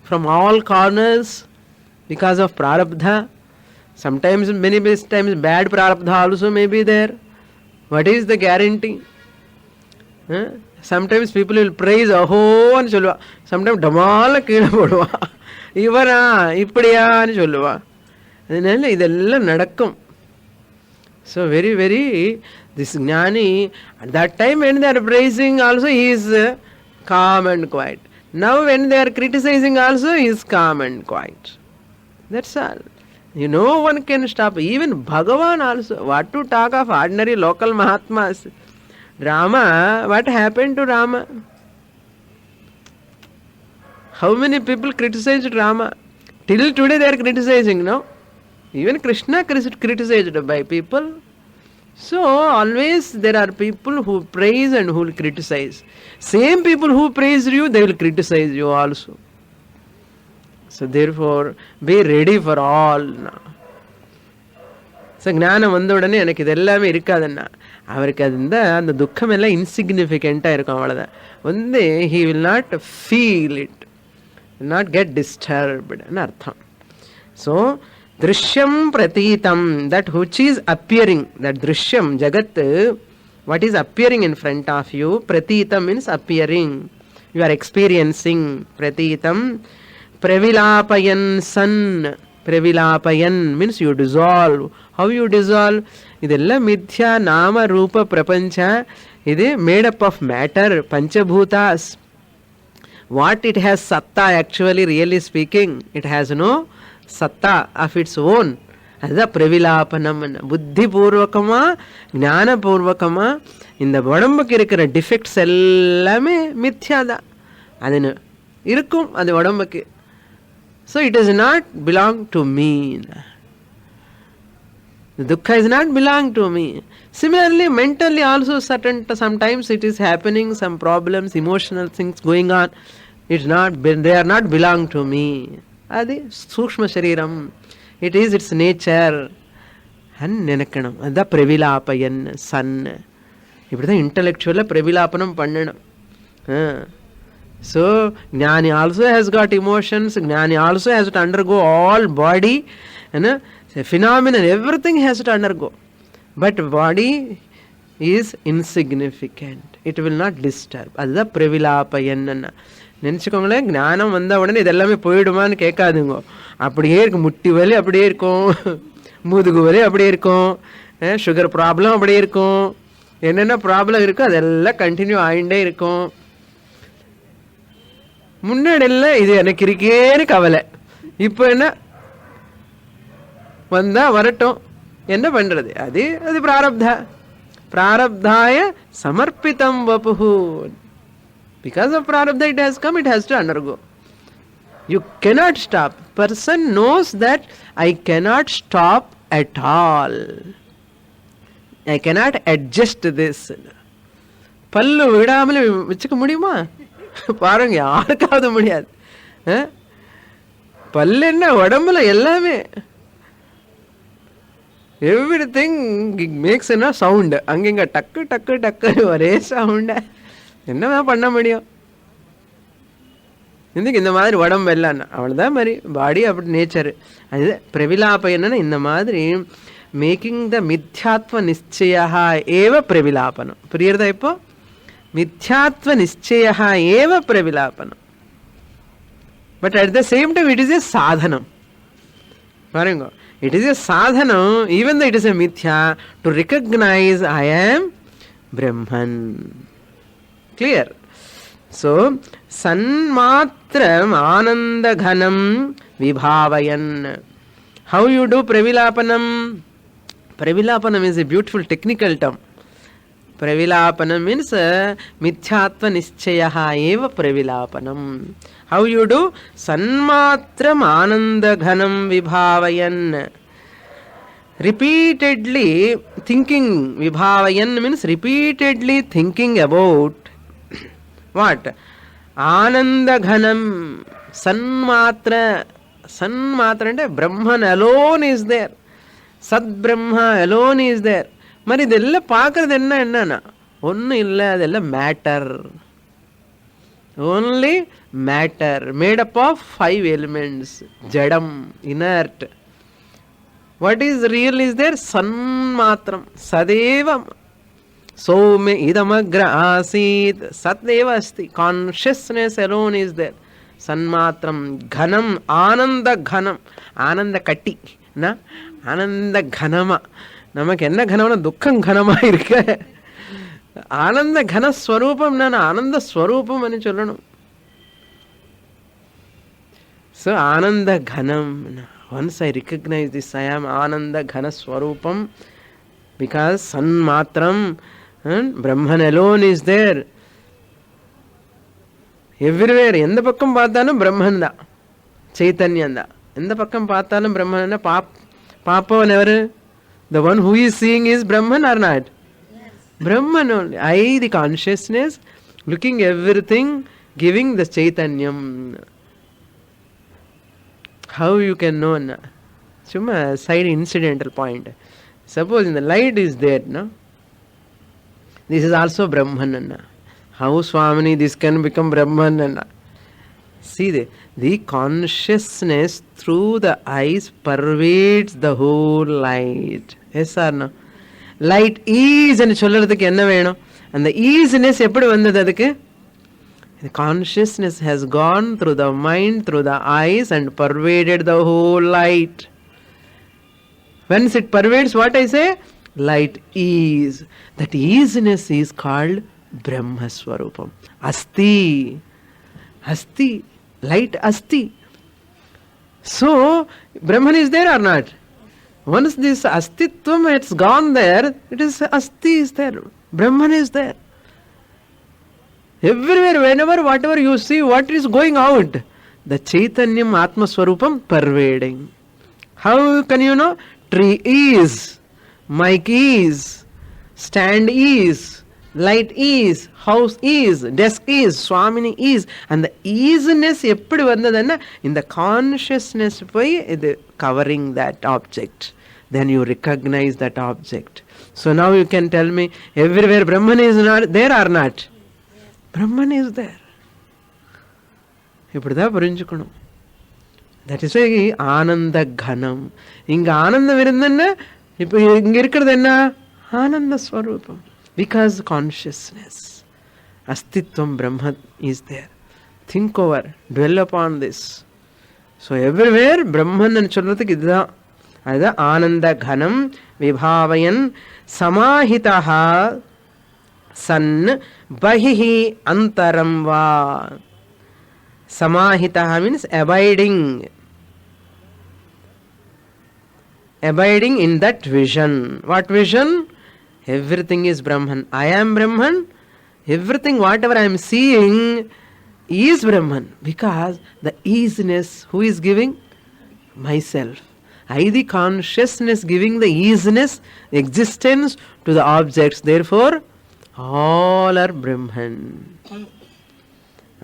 from all corners because of prarabdha. Sometimes, many times, bad prarabdha also may be there. What is the guarantee? Sometimes people will praise, oh, and solva. Sometimes damala keela podva. Ivara, ipadiya and solva. Idella nadakkum. So very, very, this jnani, at that time when they are praising also, he is calm and quiet. Now when they are criticizing also, he is calm and quiet. That's all. No one can stop. Even Bhagavan also. What to talk of ordinary local Mahatmas? Rama, what happened to Rama? How many people criticized Rama? Till today they are criticizing, no? Even Krishna criticized by people. So always there are people who praise and who will criticize. Same people who praise you, they will criticize you also. So therefore, be ready for all. So ஞானம் வந்த உடனே எனக்கு இது எல்லாமே இருக்காதுன்னா அவருக்கு அது அந்த துக்கம் எல்லாம் இன்சிக்னிஃபிகண்ட்டாக இருக்கும். அவ்வளோதான் வந்து he will not feel it, will not get disturbed ன்னு அர்த்தம். So drishyam pratitam, that which is appearing, that drishyam, jagat, what is appearing in front of you, pratitam means appearing, you are experiencing, pratitam, pravilapayan san, pravilapayan means you dissolve. How you dissolve? Idella mithya nama rupa prapancha, ide made up of matter, panchabhutas. What it has satta, actually, really speaking, it has no சத்தா of its own. அதுதான் பிரவிலாபனம். புத்திபூர்வகமா ஞானபூர்வகமா இந்த உடம்புக்கு இருக்கிற defects எல்லாமே மித்யாதான். அது இருக்கும் அது உடம்புக்கு. So it is not belong to me. Dukkha is not belong to me. Similarly, mentally also sometimes it is happening, some problems, emotional things going on. They are not belong to me. Adi Sukshma Shariram. It is its nature. And Nenakanam. Adha Pravilapayan, sun. இப்படிதான் intellectual Pravilapanam பண்ணணும். So, Jnani also has got emotions. Jnani also has to undergo all body. A phenomenon, everything has to undergo. But body is insignificant. It will not disturb. அதுதான் பிரவிலாபயன்னு நினச்சிக்கோங்களேன். ஞானம் வந்த உடனே இதெல்லாமே போயிடுமான்னு கேட்காதுங்க. அப்படியே இருக்கும். முட்டி வலி அப்படியே இருக்கும், முதுகு வலி அப்படியே இருக்கும், சுகர் ப்ராப்ளம் அப்படியே இருக்கும், என்னென்ன ப்ராப்ளம் இருக்கோ அதெல்லாம் கண்டினியூ ஆகிட்டே இருக்கும். முன்னாடி எல்லாம் இது எனக்கு இருக்கேன்னு கவலை. இப்போ என்ன வந்தா வரட்டும், என்ன பண்றது? அது அது பிராரப்தா. பிராரப்தாய சமர்ப்பிதம் வபுஹு. Because of prarabdha it has come, it has to undergo. You cannot stop. Person knows that I cannot stop at all. I cannot adjust this. பல்லு விடாமல வச்சுக்க முடியுமா? பாருங்க, யாருக்காவது முடியாது. பல்லு என்ன, உடம்புல எல்லாமே everything makes a sound. அங்கங்க டக்கு டக்கு டக்கு ஒரே சவுண்ட. என்னதான் பண்ண முடியும்? இன்னைக்கு இந்த மாதிரி உடம்பு எல்லாம் அவ்வளோதான் மாதிரி பாடி அப்படி நேச்சரு. அது பிரவிலாபம் என்னன்னா இந்த மாதிரி மேக்கிங் த மித்யாத்வ நிச்சயா ஏவ பிரவிலாபனம். புரியுறதா? இப்போ மித்யாத்வ நிச்சயா ஏவ பிரவிலாபனம். But at the same time it is a சாதனம். பாருங்க, it is a sadhana, even though it is a mithya, to recognize I am Brahman. Clear? So, sanmatram ananda ghanam vibhavayan. How you do pravilapanam? Pravilapanam is a beautiful technical term. Pravilapanam means mithyatva nischaya eva pravilapanam. How you do? Sanmatram ananda ghanam vibhavayan. Repeatedly thinking. Vibhavayan means repeatedly thinking about what? Ananda ghanam. Sanmatra. Sanmatra ante Brahman alone is there. Sad Brahma alone is there. Mari idella paakradhu enna onnu illa, adella matter. Only matter made up of 5 elements. Jadam, inert. What is real is there? Sanmatram. Sadevam. Some idamagra asid. Satdeva asti. Consciousness alone is there. Sanmatram. Ghanam. Ananda ghanam. Ananda katti. Na? Ananda ghanama. நமக்கு என்ன கனம்னா துக்கம் கனமா இருக்க. ஆனந்த கன ஸ்வரூபம், நான் ஆனந்த ஸ்வரூபம் అని சொல்லணும். So ஆனந்த கனம். Once I recognize this, I am ஆனந்த கன ஸ்வரூபம். Because sun matram and Brahman alone is there. Everywhere, எந்த பக்கம் பார்த்தாலும் பிரம்மன் தான், சைத்தன்யம் தான். எந்த பக்கம் பார்த்தாலும் பிரம்மன். பாப்பவன் எவரு? The one who is seeing is Brahman or not? Yes. Brahman only. I, the consciousness, looking everything, giving the Chaitanyam. How you can know? Summa side incidental point. Suppose in the light is there, no? This is also Brahman. How Swamini this can become Brahman? See, the consciousness through the eyes pervades the whole light. Yes or no? Light is and சொல்றதுக்கு என்ன வேணும்? அந்த easiness எப்படி வந்தது அதுக்கு? The consciousness has gone through the mind, through the eyes and pervaded the whole light. Once it pervades, what I say? Light is. That easiness is called Brahma Swarupam. Asti. Asti. Light asti. So, Brahman is there or not? Once this Astitvam has gone there, it is Asti is there. Brahman is there. Everywhere, whenever, whatever you see, what is going out? The Chaitanyam Atma Swarupam pervading. How can you know? Tree is, mic is, stand is, light is, house is, desk is, Swamini is. And the easiness eppadi vandadana in the consciousness poi idu covering that object. Then you recognize that object. So now you can tell me, everywhere Brahman is not there or not? Brahman is there. இப்படிதான் புரிஞ்சுக்கணும். That is ஆனந்த கனம். இங்க ஆனந்தம் இருந்தன்னா இப்போ இங்க இருக்கிறது என்ன? ஆனந்த ஸ்வரூபம். பிகாஸ் கான்ஷியஸ்னஸ், அஸ்தித்வம் Brahma is there. Think over, dwell upon this. So everywhere Brahman சொல்றதுக்கு இதுதான். அதுதான் ஆனந்த கனம் விபாவயன் சமாஹிதா சன் பஹிஹி அந்தரம் வா. Samahita means abiding. Abiding in that vision. What vision? Everything is Brahman. I am Brahman. Everything, whatever I am seeing is Brahman. Because the easiness, who is giving? Myself. I, the consciousness, giving the easiness, existence to the objects. Therefore, all are Brahman.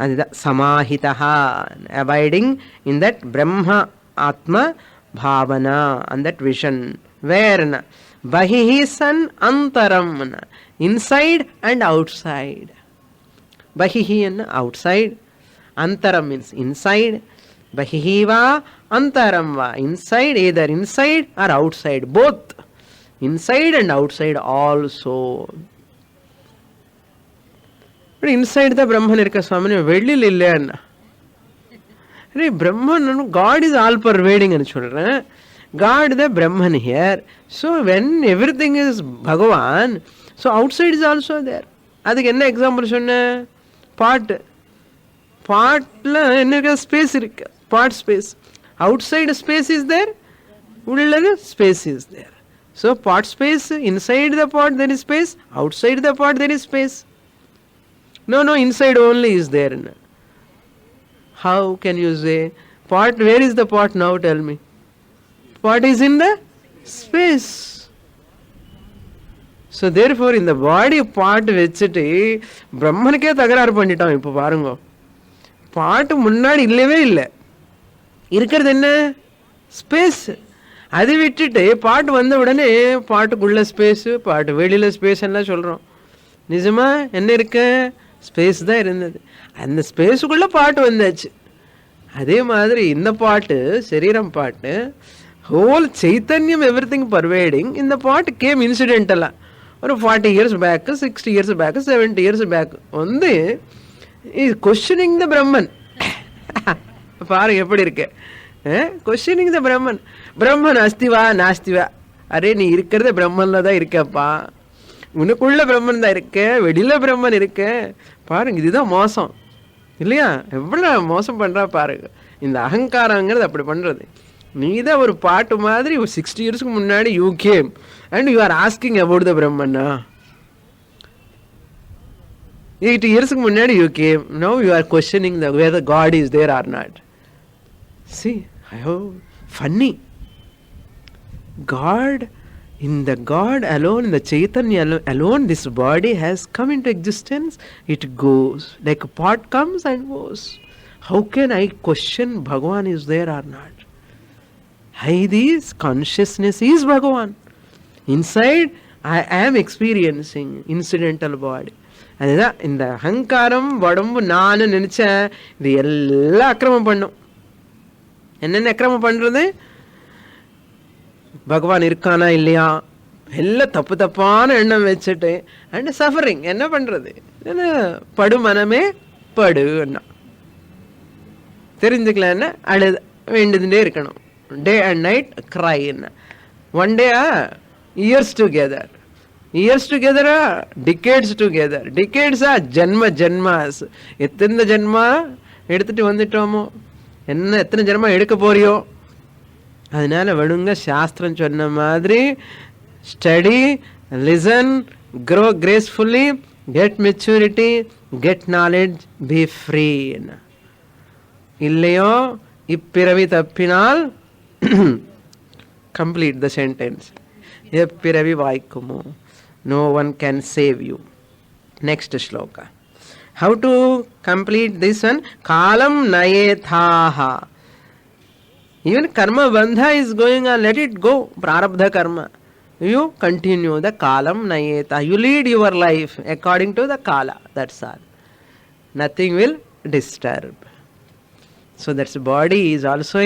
And samahitaha, abiding in that Brahma Atma Bhavana, and that vision. Where? Bahihi san antaram, inside and outside. Bahihi and outside. Antaram means inside. Bahihi va antaram va, inside, either inside or outside, both. Inside and outside also. Inside the Brahman irka Swamini வெளியில இல்லை அண்ணா. அரே Brahman, God is all pervading anu சொல்றேன். God the Brahman here. So when everything is Bhagavan, so outside is also there. அதுக்கு என்ன example சொன்னேன்? பாட். பாட்ல என்ன இருக்கு? ஸ்பேஸ் இருக்கு. பாட் space. Outside space is there. உள்ளது space is there. So pot space, inside the pot there is space, outside the pot there is space. No, inside only is there. How can you say? Pot, where is the pot now? Tell me. Pot is in the space. So therefore in the body pot vechite Brahmanke தகராறு பண்ணிட்டோம். இப்போ பாருங்க, பாட்டு முன்னாடி இல்லவே இல்லை. இருக்கிறது என்ன? ஸ்பேஸ். அது விட்டுட்டு பாட்டு வந்த உடனே பாட்டுக்குள்ள ஸ்பேஸ், பாட்டு வெளியில ஸ்பேஸ் எல்லாம் சொல்றோம். நிஜமா என்ன இருக்க? ஸ்பேஸ் தான் இருந்தது. அந்த ஸ்பேஸுக்குள்ள பாட்டு வந்தாச்சு. அதே மாதிரி இந்த பாட்டு, சரீரம் பாட்டு, ஹோல் சைத்தன்யம், எவ்ரி திங் பர்வேடிங். இந்த பாட்டு கேம் இன்சிடென்டலா ஒரு 40 years back, 60 years back, 70 years back வந்து இஸ் கொஸ்டினிங் த பிரம்மன். பாருங்க எப்படி இருக்கு. Questioning the Brahman. Brahman அஸ்திவா நாஸ்திவா? Array நீ இருக்கிறத பிரம்மன்ல தான் இருக்கப்பா. உனக்குள்ள பிரம்மன் தான் இருக்க, வெளியில பிரம்மன் இருக்க. பாருங்க, இதுதான் மோசம் இல்லையா? எவ்வளவு மோசம் பண்றா பாருங்க. இந்த அகங்காரங்கிறது அப்படி பண்றது. நீ தான் ஒரு பாட்டு மாதிரி 60 yearsக்கு முன்னாடி you came and you are asking about the பிரம்மன்னா. 80 yearsக்கு முன்னாடி you came, now you are questioning the whether God is there or not. See, how funny. God, in the God alone, in the Chaitanya alone, this body has come into existence. It goes like a pot comes and goes. How can I question Bhagavan is there or not? This consciousness is Bhagavan. Inside I am experiencing incidental body. அதுதான் இந்த அகங்காரம் உடம்பு நான் நினைச்சேன். இது எல்லாம் அக்கிரமம் பண்ணும். என்னென்ன அக்கிரமம் பண்றது? பகவான் இருக்கானா இல்லையா, எல்லாம் தப்பு தப்பான எண்ணம் வச்சுட்டு அண்ட் சஃபரிங். என்ன பண்றது? படு மனமே படு அண்ணா தெரிஞ்சுக்கலாம். என்ன அழுது வேண்டியதுட்டே இருக்கணும். Day and night cry. என்ன one day years together, years டுகெதரா டிகேட்ஸ் டுகெதர், டிகேட்ஸா ஜென்ம ஜென்மாஸ். எத்தனை ஜென்மா எடுத்துட்டு வந்துட்டோமோ. என்ன எத்தனை ஜென்மம் எடுக்க போறியோ. அதனால வேணுங்க சாஸ்திரம் சொன்ன மாதிரி study, listen, grow gracefully, get maturity, get knowledge, be free. இல்லையோ இப்பிறவி தப்பினால் complete the sentence. எப்பிறவி வாய்க்குமோ, no one can save you. Next shloka. How to complete this one? Kalam nayethaha. Even karma bandha is going on, let it go. Prarabdha karma. You continue the kalam nayeta. You lead your life according to the kala. That's all. Nothing will disturb. So that's body is also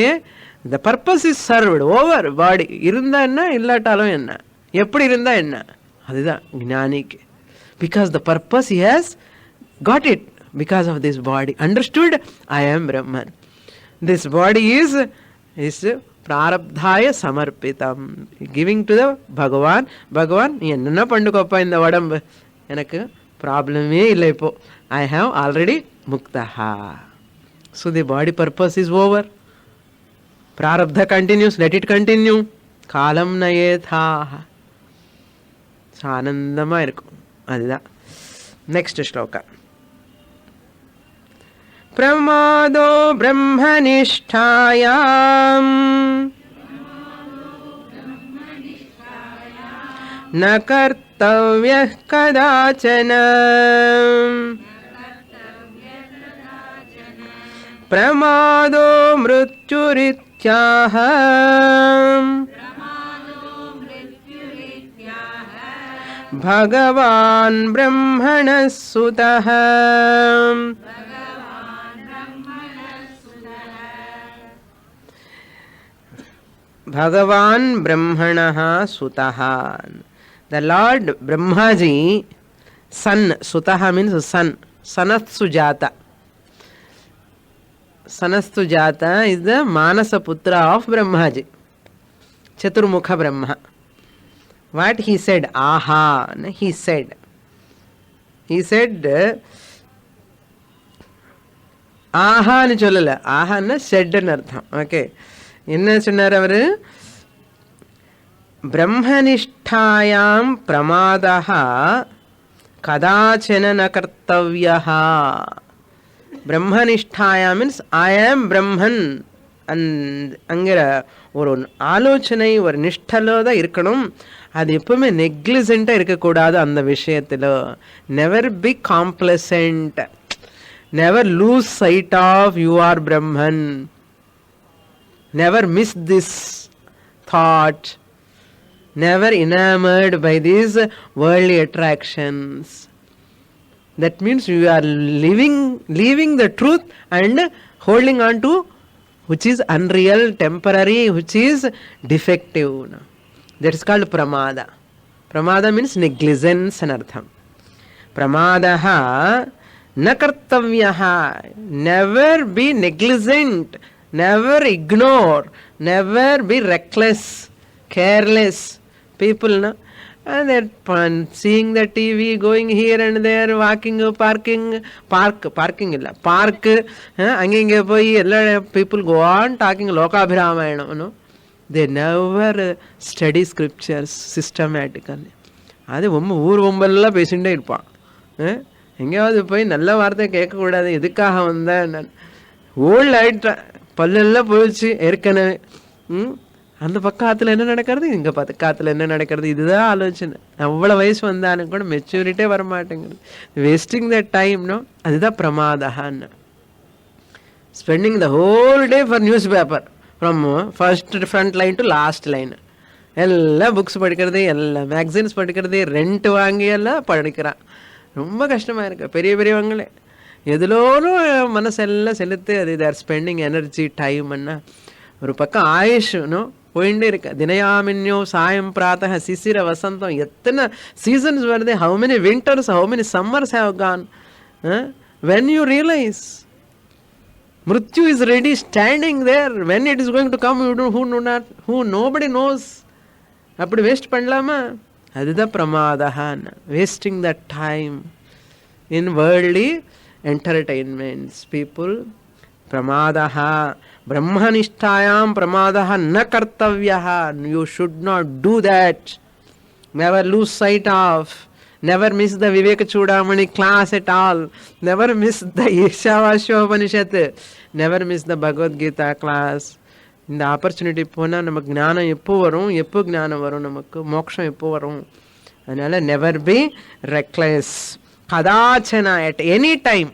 the purpose is served over body. Irunda enna illatalum enna. Eppadi irunda enna. Adudha gnanike. Because the purpose he has got it because of this body. Understood? I am Brahman. This body is prarabdhaya samarpitam. Giving to the Bhagavan. Bhagavan, enna pandukoppa in the vadambu. Enakku problem illa ipo. I have already muktaha. So the body purpose is over. Prarabdha continues. Let it continue. Kalam nayetha. Anandama irukum. Adha. Next shloka. Pramado brahmanishthayam na kartavyah kadachana pramado mrityurityah Bhagavan Brahmana Sutah. Bhagavan Brahmana Sutah. The Lord Brahmaji, son, Sutah means son, Sanat Sujata. Sanat Sujata is the Manasa Putra of Brahmaji, Chaturmukha Brahma. What he said? Aha. He said. Aha nu sollala. Aha na said nu artham. Okay. Enna sonnar avaru? Brahmanisthayam pramadaha kadachana na kartavyaha. Brahmanisthaya means I am Brahman. அங்கிற ஒரு ஆலோசனை ஒரு நிஷ்டலோ தான் இருக்கணும். அது எப்பவுமே நெக்லிஜென்ட்டா இருக்கக்கூடாது. அந்த விஷயத்துல never be complacent, never lose sight of you are Brahman, never miss this thought, never enamored by these worldly attractions. That means you are leaving the truth and holding on to which is unreal, temporary, which is defective. That is called pramada. Pramada means negligence and artham. Pramadaha na kartavyaha. Never be negligent, never ignore, never be reckless, careless. People, no? And they're seeing the TV, going here and there, walking, parking illa, park, ange poi ella people go on talking lokabhiramayana, no? They never study scriptures systematically. அது ஊர் ஒம்பெல்லாம் பேசிகிட்டே இருப்பான். எங்கேயாவது போய் நல்ல வார்த்தை கேட்கக்கூடாது, எதுக்காக வந்தேன், ஓல்டு ஆயிட்டேன், பல்லெல்லாம் போயிடுச்சு ஏற்கனவே. அந்த பக்கத்தில் என்ன நடக்கிறது, இங்கே பக்கத்தில் என்ன நடக்கிறது, இதுதான் ஆலோசனை. அவ்வளோ வயசு வந்தாலும் கூட மெச்சூரிட்டே வரமாட்டேங்குது. வேஸ்டிங் த டைம்னோ, அதுதான் பிரமாதஹான்னு. Spending the whole day for newspaper from first front line to last line. எல்லாம் புக்ஸ் படிக்கிறது, எல்லாம் மேக்சின்ஸ் படிக்கிறது, ரெண்ட் வாங்கி எல்லாம் படிக்கிறான். ரொம்ப கஷ்டமாக இருக்கு. பெரியவங்களே எதிலோரும் மனசெல்லாம் செலுத்து, அது தேர் ஸ்பெண்டிங் எனர்ஜி டைம். என்ன ஒரு பக்கம் ஆயுஷ்னோ போயிட்டே இருக்கு. தினயாமின்யோ சாயம் பிராத்தக சிசிர வசந்தம், எத்தனை சீசன்ஸ் வருது. How many winters, how many summers have Khan. When you realise Mrityu is ready, standing there. When it is going to come, you don't, who nobody knows. அப்படி வேஸ்ட் பண்ணலாமா? அதுதான் பிரமாதஹான். Wasting the time in worldly entertainments. People Pramadaha. Brahmanishthayam pramadaha na kartavyaha. You should not do that. Never lose sight of. Never miss the Viveka Chudamani class at all. Never miss the Ishavasya Upanishad. Never miss the Bhagavad Gita class. இந்த opportunity போனால் நமக்கு ஞானம் எப்போ வரும், எப்போ ஞானம் வரும், நமக்கு மோட்சம் எப்போ வரும். அதனால நெவர் பி ரெக்லெஸ். கதாச்சனா அட் எனி டைம்.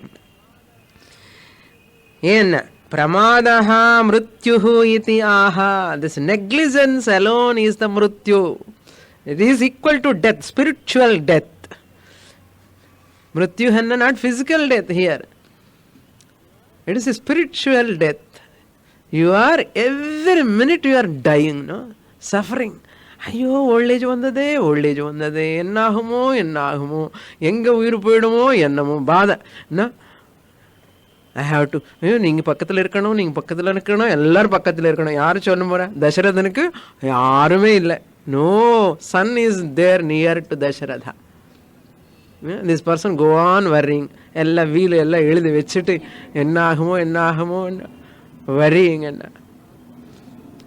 ஏன் பிரமாதः மிருத்யுः இதி ஆஹா. This negligence alone is the mrityu. It is equal to death, spiritual death. Mrityu henna not physical death here. It is a spiritual death. You are every minute you are dying, no? Suffering. ஐயோ voltage வந்ததே, voltage வந்ததே, என்னாகுமோ என்னாகுமோ, எங்கே உயிர் போயிடுமோ என்னமோ பாதை. என்ன I have to, ஐயோ நீங்கள் பக்கத்தில் இருக்கணும், நீங்கள் பக்கத்தில் இருக்கணும், எல்லோரும் பக்கத்தில் இருக்கணும். யாரும் சொல்ல போகிறேன்? தசரதனுக்கு யாருமே இல்லை. No son is there near to Dasaratha. This person go on worrying. எல்லாம் வீல் எல்லாம் எழுதி வச்சுட்டு என்ன ஆகுமோ என்ன ஆகுமோ வரிங்கண்ணா.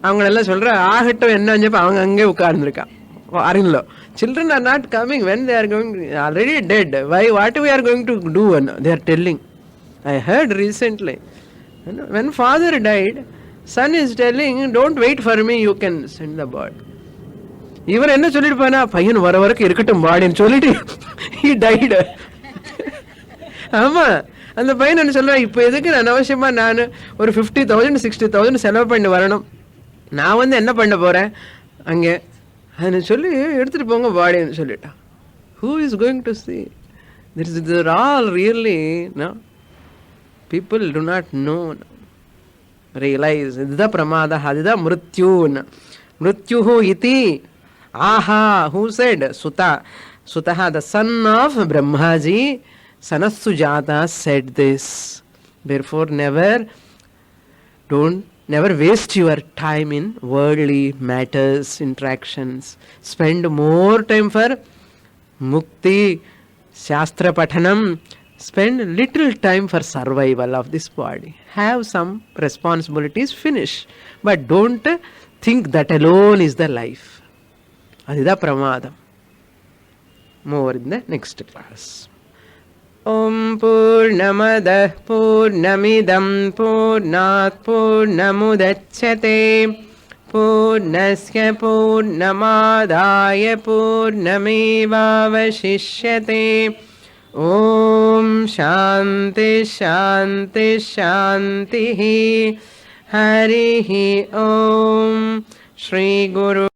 அவங்களெல்லாம் சொல்கிற ஆகட்டும் என்னப்போ அவங்க அங்கே உட்கார்ந்துருக்கான் ஃபாரின்ல. Children are not coming when they are going already dead. Why what we are going to do they are telling. I heard recently when father died son is telling don't wait for me, you can send the body. இவர் என்ன சொல்லிட்டு போனா, பையன் வர வரைக்கும் இருக்கட்டும் பாடின்னு சொல்லிட்டு he died. ஆமா, அந்த பையன் என்ன சொல்லுவேன், இப்போ எதுக்கு நான் அவசியமா நான் ஒரு 50,000 60,000 செலவு பண்ணி வரணும், நான் வந்து என்ன பண்ண போறேன் அங்கே அதை சொல்லி எடுத்துட்டு போங்க பாடின்னு சொல்லிட்டான். Who is going to see? This is all really no people do not know, realize. இதுதான் பிரமாதா, அதுதான் மிருத்யூன்னு. மிருத்யுஹு இதி ஆஹா. Who said? Suta. Sutaha, the son of Brahmaji, Sanasujata said this. Therefore never waste your time in worldly matters, interactions. Spend more time for mukti, shastra pathanam. Spend little time for survival of this body. Have some responsibilities, finish. But don't think that alone is the life. Adida pramadam. More in the next class. Om Purnamadah Purnamidam Purnat Purnamudachyate Purnasya Purnamadaya Purnamevavashishyate. Om Shanti Shanti Shanti. Harihi Om. Shri Guru